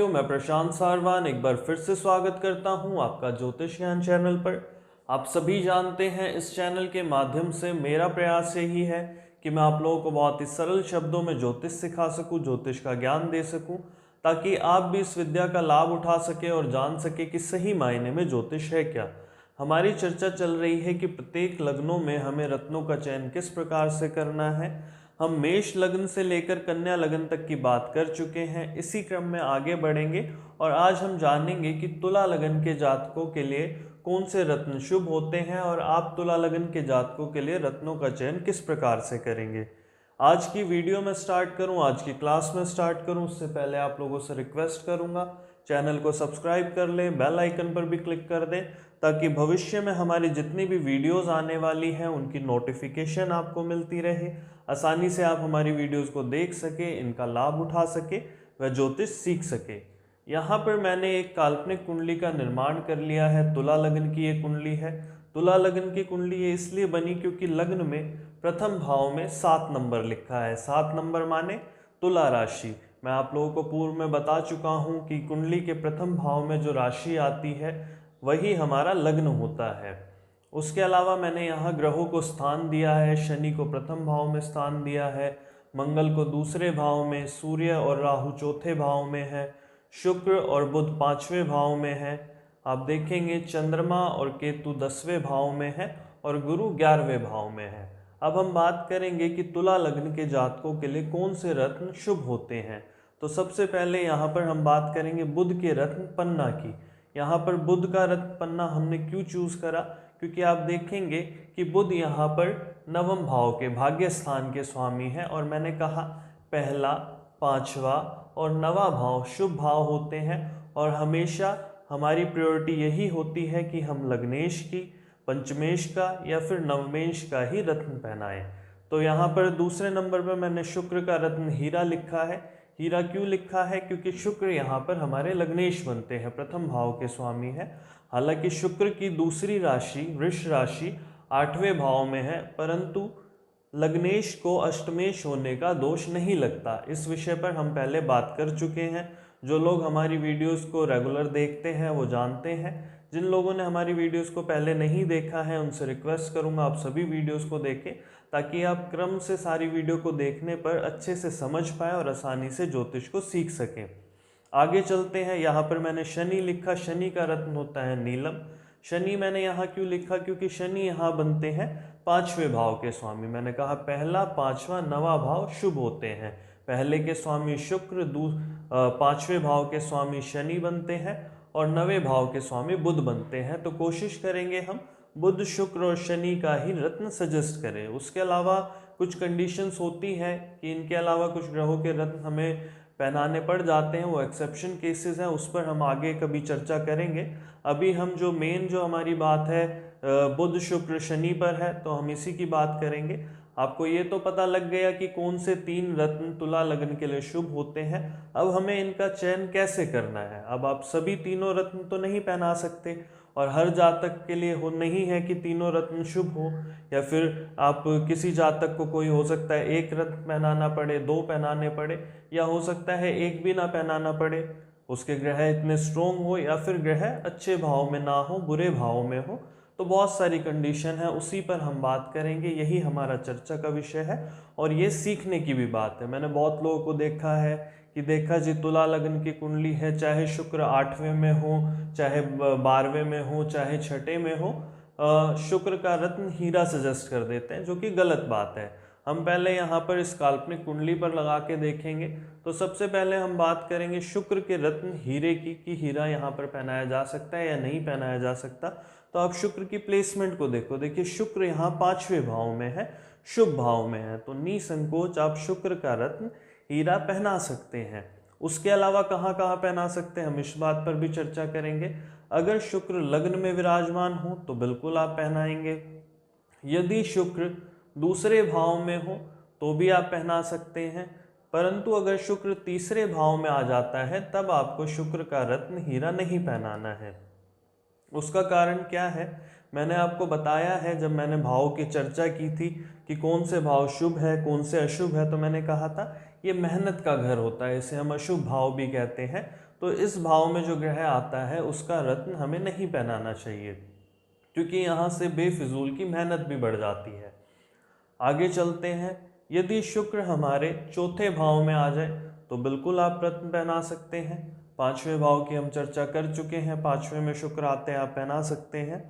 साथियों, मैं प्रशांत सारवान एक बार फिर से स्वागत करता हूं आपका ज्योतिष ज्ञान चैनल पर। आप सभी जानते हैं इस चैनल के माध्यम से मेरा प्रयास यही है कि मैं आप लोगों को बहुत ही सरल शब्दों में ज्योतिष सिखा सकूं, ज्योतिष का ज्ञान दे सकूं, ताकि आप भी इस विद्या का लाभ उठा सके और जान सके कि सही मायने में ज्योतिष है क्या। हमारी चर्चा चल रही है कि प्रत्येक लग्नों में हमें रत्नों का चयन किस प्रकार से करना है। हम मेष लग्न से लेकर कन्या लग्न तक की बात कर चुके हैं। इसी क्रम में आगे बढ़ेंगे और आज हम जानेंगे कि तुला लग्न के जातकों के लिए कौन से रत्न शुभ होते हैं और आप तुला लग्न के जातकों के लिए रत्नों का चयन किस प्रकार से करेंगे। आज की वीडियो में स्टार्ट करूं, आज की क्लास में स्टार्ट करूं, उससे पहले आप लोगों से रिक्वेस्ट करूंगा चैनल को सब्सक्राइब कर लें, बेल आइकन पर भी क्लिक कर दें, ताकि भविष्य में हमारी जितनी भी वीडियोस आने वाली हैं उनकी नोटिफिकेशन आपको मिलती रहे, आसानी से आप हमारी वीडियोस को देख सके, इनका लाभ उठा सके व ज्योतिष सीख सके। यहाँ पर मैंने एक काल्पनिक कुंडली का निर्माण कर लिया है। तुला लग्न की ये कुंडली है। तुला लग्न की कुंडली ये इसलिए बनी क्योंकि लग्न में प्रथम भाव में 7 नंबर लिखा है। 7 नंबर माने तुला राशि। मैं आप लोगों को पूर्व में बता चुका हूँ कि कुंडली के प्रथम भाव में जो राशि आती है वही हमारा लग्न होता है। उसके अलावा मैंने यहाँ ग्रहों को स्थान दिया है। शनि को प्रथम भाव में स्थान दिया है, मंगल को दूसरे भाव में, सूर्य और राहु चौथे भाव में है, शुक्र और बुध 5वें भाव में है। आप देखेंगे चंद्रमा और केतु 10वें भाव में है और गुरु 11वें भाव में है। अब हम बात करेंगे कि तुला लग्न के जातकों के लिए कौन से रत्न शुभ होते हैं। तो सबसे पहले यहाँ पर हम बात करेंगे बुध के रत्न पन्ना की। यहाँ पर बुध का रत्न पन्ना हमने क्यों चूज करा, क्योंकि आप देखेंगे कि बुध यहाँ पर नवम भाव के भाग्य स्थान के स्वामी है और मैंने कहा पहला, पांचवा और नवा भाव शुभ भाव होते हैं और हमेशा हमारी प्रायोरिटी यही होती है कि हम लग्नेश की, पंचमेश का या फिर नवमेश का ही रत्न पहनाएं। तो यहाँ पर दूसरे नंबर पर मैंने शुक्र का रत्न हीरा लिखा है। हीरा क्यों लिखा है, क्योंकि शुक्र यहाँ पर हमारे लग्नेश बनते हैं, प्रथम भाव के स्वामी है। हालांकि शुक्र की दूसरी राशि वृष राशि 8वें भाव में है, परंतु लग्नेश को अष्टमेश होने का दोष नहीं लगता। इस विषय पर हम पहले बात कर चुके हैं। जो लोग हमारी वीडियोस को रेगुलर देखते हैं वो जानते हैं। जिन लोगों ने हमारी वीडियोस को पहले नहीं देखा है उनसे रिक्वेस्ट करूंगा आप सभी वीडियोस को देखें, ताकि आप क्रम से सारी वीडियो को देखने पर अच्छे से समझ पाएँ और आसानी से ज्योतिष को सीख सकें। आगे चलते हैं। यहाँ पर मैंने शनि लिखा। शनि का रत्न होता है नीलम। शनि मैंने यहाँ क्यों लिखा, क्योंकि शनि यहाँ बनते हैं 5वें भाव के स्वामी। मैंने कहा पहला, पांचवा, नवा भाव शुभ होते हैं। पहले के स्वामी शुक्र, 5वें भाव के स्वामी शनि बनते हैं और 9वें भाव के स्वामी बुध बनते हैं। तो कोशिश करेंगे हम बुध, शुक्र और शनि का ही रत्न सजेस्ट करें। उसके अलावा कुछ कंडीशंस होती हैं कि इनके अलावा कुछ ग्रहों के रत्न हमें पहनाने पड़ जाते हैं, वो एक्सेप्शन केसेस हैं, उस पर हम आगे कभी चर्चा करेंगे। अभी हम जो मेन जो हमारी बात है बुध, शुक्र, शनि पर है, तो हम इसी की बात करेंगे। आपको ये तो पता लग गया कि कौन से 3 रत्न तुला लग्न के लिए शुभ होते हैं। अब हमें इनका चयन कैसे करना है। अब आप सभी तीनों रत्न तो नहीं पहना सकते और हर जातक के लिए हो नहीं है कि तीनों रत्न शुभ हो, या फिर आप किसी जातक को कोई हो सकता है 1 रत्न पहनाना पड़े, 2 पहनाने पड़े, या हो सकता है 1 भी ना पहनाना पड़े, उसके ग्रह इतने स्ट्रोंग हो या फिर ग्रह अच्छे भाव में ना हो, बुरे भाव में हो। तो बहुत सारी कंडीशन है, उसी पर हम बात करेंगे। यही हमारा चर्चा का विषय है और ये सीखने की भी बात है। मैंने बहुत लोगों को देखा है कि देखा जी तुला लग्न की कुंडली है, चाहे शुक्र 8वें में हो, चाहे 12वें में हो, चाहे 6ठे में हो, शुक्र का रत्न हीरा सजेस्ट कर देते हैं, जो कि गलत बात है। हम पहले यहाँ पर इस काल्पनिक कुंडली पर लगा के देखेंगे। तो सबसे पहले हम बात करेंगे शुक्र के रत्न हीरे की, कि हीरा यहाँ पर पहनाया जा सकता है या नहीं पहनाया जा सकता। तो आप शुक्र की प्लेसमेंट को देखो, देखिए शुक्र यहाँ 5वें भाव में है, शुभ भाव में है, तो निसंकोच आप शुक्र का रत्न हीरा पहना सकते हैं। उसके अलावा कहाँ कहाँ पहना सकते हैं हम इस बात पर भी चर्चा करेंगे। अगर शुक्र लग्न में विराजमान हो तो बिल्कुल आप पहनाएंगे। यदि शुक्र दूसरे भाव में हो तो भी आप पहना सकते हैं, परंतु अगर शुक्र तीसरे भाव में आ जाता है तब आपको शुक्र का रत्न हीरा नहीं पहनाना है। उसका कारण क्या है, मैंने आपको बताया है जब मैंने भाव की चर्चा की थी कि कौन से भाव शुभ है कौन से अशुभ है। तो मैंने कहा था ये मेहनत का घर होता है, इसे हम अशुभ भाव भी कहते हैं। तो इस भाव में जो ग्रह आता है उसका रत्न हमें नहीं पहनाना चाहिए, क्योंकि यहाँ से बेफिजूल की मेहनत भी बढ़ जाती है। आगे चलते हैं। यदि शुक्र हमारे चौथे भाव में आ जाए तो बिल्कुल आप रत्न पहना सकते हैं। पांचवें भाव की हम चर्चा कर चुके हैं, पांचवें में शुक्र आते हैं, आप पहना सकते हैं।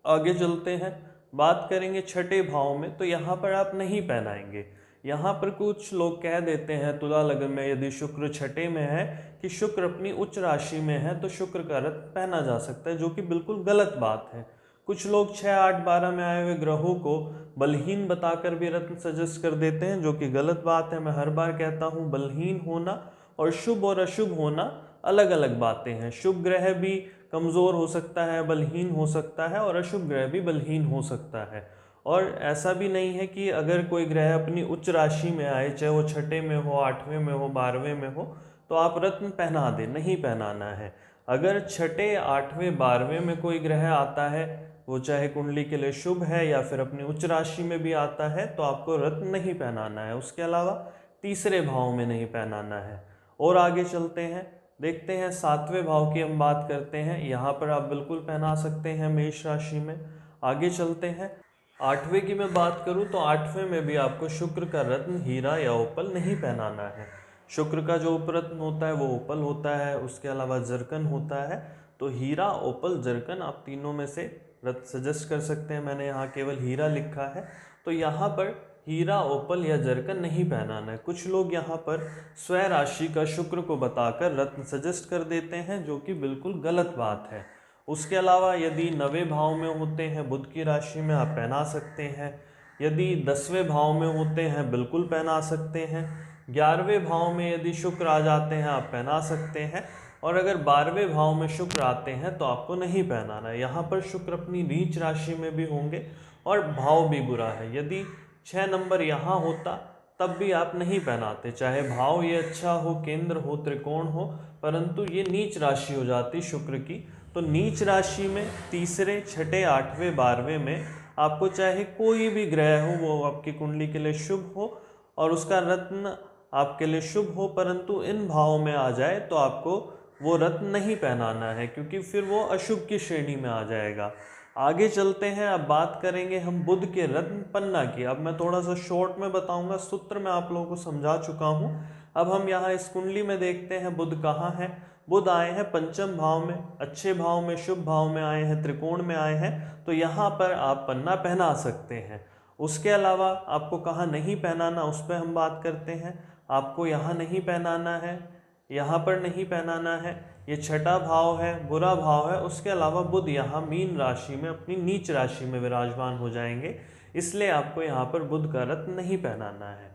आगे चलते हैं, बात करेंगे छठे भाव में, तो यहाँ पर आप नहीं पहनाएंगे। यहाँ पर कुछ लोग कह देते हैं तुला लग्न में यदि शुक्र छठे में है कि शुक्र अपनी उच्च राशि में है तो शुक्र का रत्न पहना जा सकता है, जो कि बिल्कुल गलत बात है। कुछ लोग 6, 8, 12 में आए हुए ग्रहों को बलहीन बताकर भी रत्न सजेस्ट कर देते हैं, जो कि गलत बात है। मैं हर बार कहता हूँ बलहीन होना और शुभ और अशुभ होना अलग अलग बातें हैं। शुभ ग्रह भी कमज़ोर हो सकता है, बलहीन हो सकता है, और अशुभ ग्रह भी बलहीन हो सकता है। और ऐसा भी नहीं है कि अगर कोई ग्रह अपनी उच्च राशि में आए, चाहे वो छठे में हो, आठवें में हो, 12वें में हो, तो आप रत्न पहना दें। नहीं पहनाना है। अगर छठे, आठवें, 12वें में कोई ग्रह आता है, वो चाहे कुंडली के लिए शुभ है या फिर अपनी उच्च राशि में भी आता है, तो आपको रत्न नहीं पहनाना है। उसके अलावा तीसरे भाव में नहीं पहनाना है। और आगे चलते हैं, देखते हैं सातवें भाव की हम बात करते हैं। यहाँ पर आप बिल्कुल पहना सकते हैं मेष राशि में। आगे चलते हैं, आठवें की मैं बात करूँ तो आठवें में भी आपको शुक्र का रत्न हीरा या ओपल नहीं पहनाना है। शुक्र का जो उपरत्न होता है वो ओपल होता है, उसके अलावा जरकन होता है। तो हीरा, ओपल, जरकन आप तीनों में से रत्न सजेस्ट कर सकते हैं। मैंने यहाँ केवल हीरा लिखा है, तो यहाँ पर हीरा, ओपल या जरकन नहीं पहनाना है। कुछ लोग यहाँ पर स्वय राशि का शुक्र को बताकर रत्न सजेस्ट कर देते हैं, जो कि बिल्कुल गलत बात है। उसके अलावा यदि 9वें भाव में होते हैं बुध की राशि में, आप पहना सकते हैं। यदि 10वें भाव में होते हैं बिल्कुल पहना सकते हैं। 11वें भाव में यदि शुक्र आ जाते हैं आप पहना सकते हैं। और अगर 12वें भाव में शुक्र आते हैं तो आपको नहीं पहनाना है। यहाँ पर शुक्र अपनी नीच राशि में भी होंगे और भाव भी बुरा है। यदि 6 नंबर यहाँ होता तब भी आप नहीं पहनाते, चाहे भाव ये अच्छा हो, केंद्र हो, त्रिकोण हो, परंतु ये नीच राशि हो जाती शुक्र की। तो नीच राशि में तीसरे, छठे, आठवें, 12वें में आपको चाहे कोई भी ग्रह हो, वो आपकी कुंडली के लिए शुभ हो और उसका रत्न आपके लिए शुभ हो, परंतु इन भाव में आ जाए तो आपको वो रत्न नहीं पहनाना है, क्योंकि फिर वो अशुभ की श्रेणी में आ जाएगा। आगे चलते हैं, अब बात करेंगे हम बुध के रत्न पन्ना की। अब मैं थोड़ा सा शॉर्ट में बताऊंगा, सूत्र मैं आप लोगों को समझा चुका हूँ। अब हम यहाँ इस कुंडली में देखते हैं बुध कहाँ है। बुध आए हैं पंचम भाव में, अच्छे भाव में, शुभ भाव में आए हैं, त्रिकोण में आए हैं, तो यहाँ पर आप पन्ना पहना सकते हैं। उसके अलावा आपको कहाँ नहीं पहनाना उस पर हम बात करते हैं। आपको यहाँ नहीं पहनाना है, यहाँ पर नहीं पहनाना है, ये छठा भाव है, बुरा भाव है। उसके अलावा बुध यहाँ मीन राशि में अपनी नीच राशि में विराजमान हो जाएंगे, इसलिए आपको यहाँ पर बुध का रत्न नहीं पहनाना है।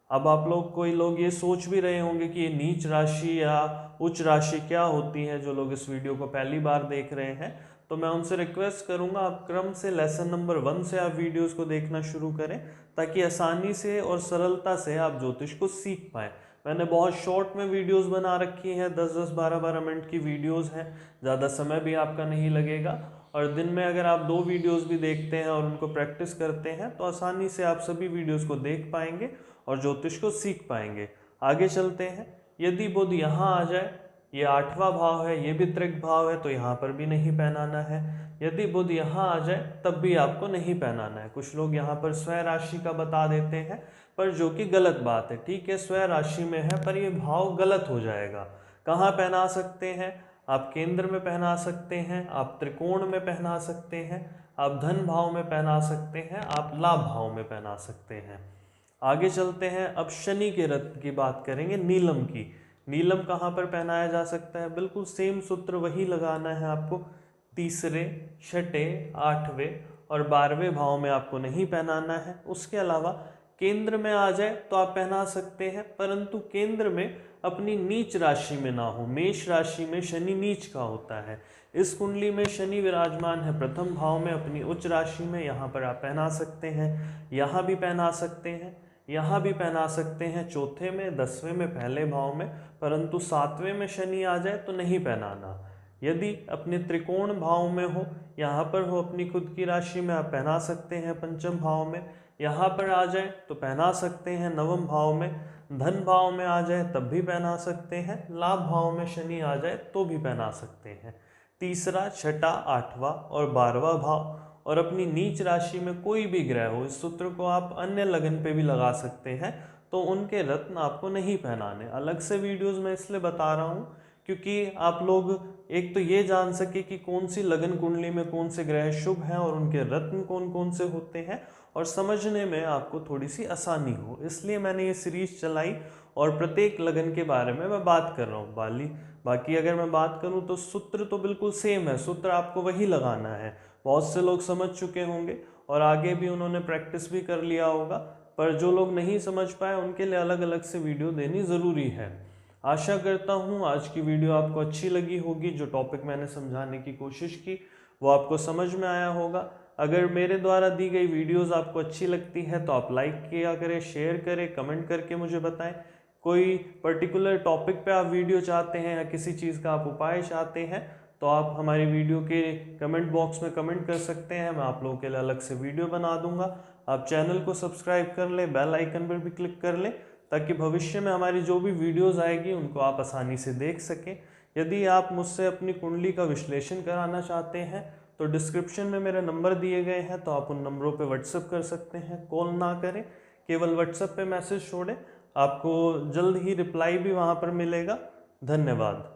अब आप लोग, कोई लोग ये सोच भी रहे होंगे कि ये नीच राशि या उच्च राशि क्या होती है। जो लोग इस वीडियो को पहली बार देख रहे हैं, तो मैं उनसे रिक्वेस्ट करूंगा आप क्रम से लेसन नंबर 1 से आप वीडियोस को देखना शुरू करें, ताकि आसानी से और सरलता से आप ज्योतिष को सीख पाएँ। मैंने बहुत शॉर्ट में वीडियोस बना रखी हैं, 10-10, 12-12 मिनट की वीडियोस हैं, ज़्यादा समय भी आपका नहीं लगेगा। और दिन में अगर आप 2 वीडियोस भी देखते हैं और उनको प्रैक्टिस करते हैं तो आसानी से आप सभी वीडियोस को देख पाएंगे और ज्योतिष को सीख पाएंगे। आगे चलते हैं, यदि बुध यहाँ आ जाए, ये 8वां भाव है, ये भी त्रिक भाव है, तो यहाँ पर भी नहीं पहनाना है। यदि बुध यहाँ आ जाए तब भी आपको नहीं पहनाना है। कुछ लोग यहाँ पर स्वय राशि का बता देते हैं, पर जो कि गलत बात है। ठीक है, स्वय राशि में है पर ये भाव गलत हो जाएगा। कहाँ पहना सकते हैं? आप केंद्र में पहना सकते हैं, आप त्रिकोण में पहना सकते हैं, आप धन भाव में पहना सकते हैं, आप लाभ भाव में पहना सकते हैं। आगे चलते हैं, अब शनि के रत्न की बात करेंगे, नीलम की। नीलम कहाँ पर पहनाया जा सकता है? बिल्कुल सेम सूत्र वही लगाना है आपको। तीसरे, छठे, 8वें और 12वें भाव में आपको नहीं पहनाना है। उसके अलावा केंद्र में आ जाए तो आप पहना सकते हैं, परंतु केंद्र में अपनी नीच राशि में ना हो। मेष राशि में शनि नीच का होता है। इस कुंडली में शनि विराजमान है प्रथम भाव में अपनी उच्च राशि में, यहाँ पर आप पहना सकते हैं, यहाँ भी पहना सकते हैं, यहाँ भी पहना सकते हैं, चौथे में, 10वें में, पहले भाव में, परंतु 7वें में शनि आ जाए तो नहीं पहनाना। यदि अपने त्रिकोण भाव में हो, यहाँ पर हो अपनी खुद की राशि में, आप पहना सकते हैं पंचम भाव में। यहाँ पर आ जाए तो पहना सकते हैं नवम भाव में। धन भाव में आ जाए तब भी पहना सकते हैं, लाभ भाव में शनि आ जाए तो भी पहना सकते हैं। तीसरा, छठा, आठवां और 12वां भाव और अपनी नीच राशि में कोई भी ग्रह हो, इस सूत्र को आप अन्य लगन पे भी लगा सकते हैं, तो उनके रत्न आपको नहीं पहनाने। अलग से वीडियोस में इसलिए बता रहा हूँ क्योंकि आप लोग एक तो ये जान सके कि कौन सी लगन कुंडली में कौन से ग्रह शुभ हैं और उनके रत्न कौन कौन से होते हैं, और समझने में आपको थोड़ी सी आसानी हो, इसलिए मैंने ये सीरीज चलाई और प्रत्येक लगन के बारे में मैं बात कर रहा हूँ। बाकी अगर मैं बात करूँ तो सूत्र तो बिल्कुल सेम है, सूत्र आपको वही लगाना है। बहुत से लोग समझ चुके होंगे और आगे भी उन्होंने प्रैक्टिस भी कर लिया होगा, पर जो लोग नहीं समझ पाए उनके लिए अलग अलग से वीडियो देनी ज़रूरी है। आशा करता हूँ आज की वीडियो आपको अच्छी लगी होगी। जो टॉपिक मैंने समझाने की कोशिश की वो आपको समझ में आया होगा। अगर मेरे द्वारा दी गई वीडियोस आपको अच्छी लगती है तो आप लाइक किया करें, शेयर करें, कमेंट करके मुझे बताएं। कोई पर्टिकुलर टॉपिक पे आप वीडियो चाहते हैं या किसी चीज़ का आप उपाय चाहते हैं तो आप हमारी वीडियो के कमेंट बॉक्स में कमेंट कर सकते हैं, मैं आप लोगों के लिए अलग से वीडियो बना दूंगा। आप चैनल को सब्सक्राइब कर लें, बेल आइकन पर भी क्लिक कर लें ताकि भविष्य में हमारी जो भी वीडियोस आएगी उनको आप आसानी से देख सकें। यदि आप मुझसे अपनी कुंडली का विश्लेषण कराना चाहते हैं तो डिस्क्रिप्शन में मेरे नंबर दिए गए हैं, तो आप उन नंबरों पे व्हाट्सएप कर सकते हैं। कॉल ना करें, केवल व्हाट्सएप पे मैसेज छोड़ें, आपको जल्द ही रिप्लाई भी वहाँ पर मिलेगा। धन्यवाद।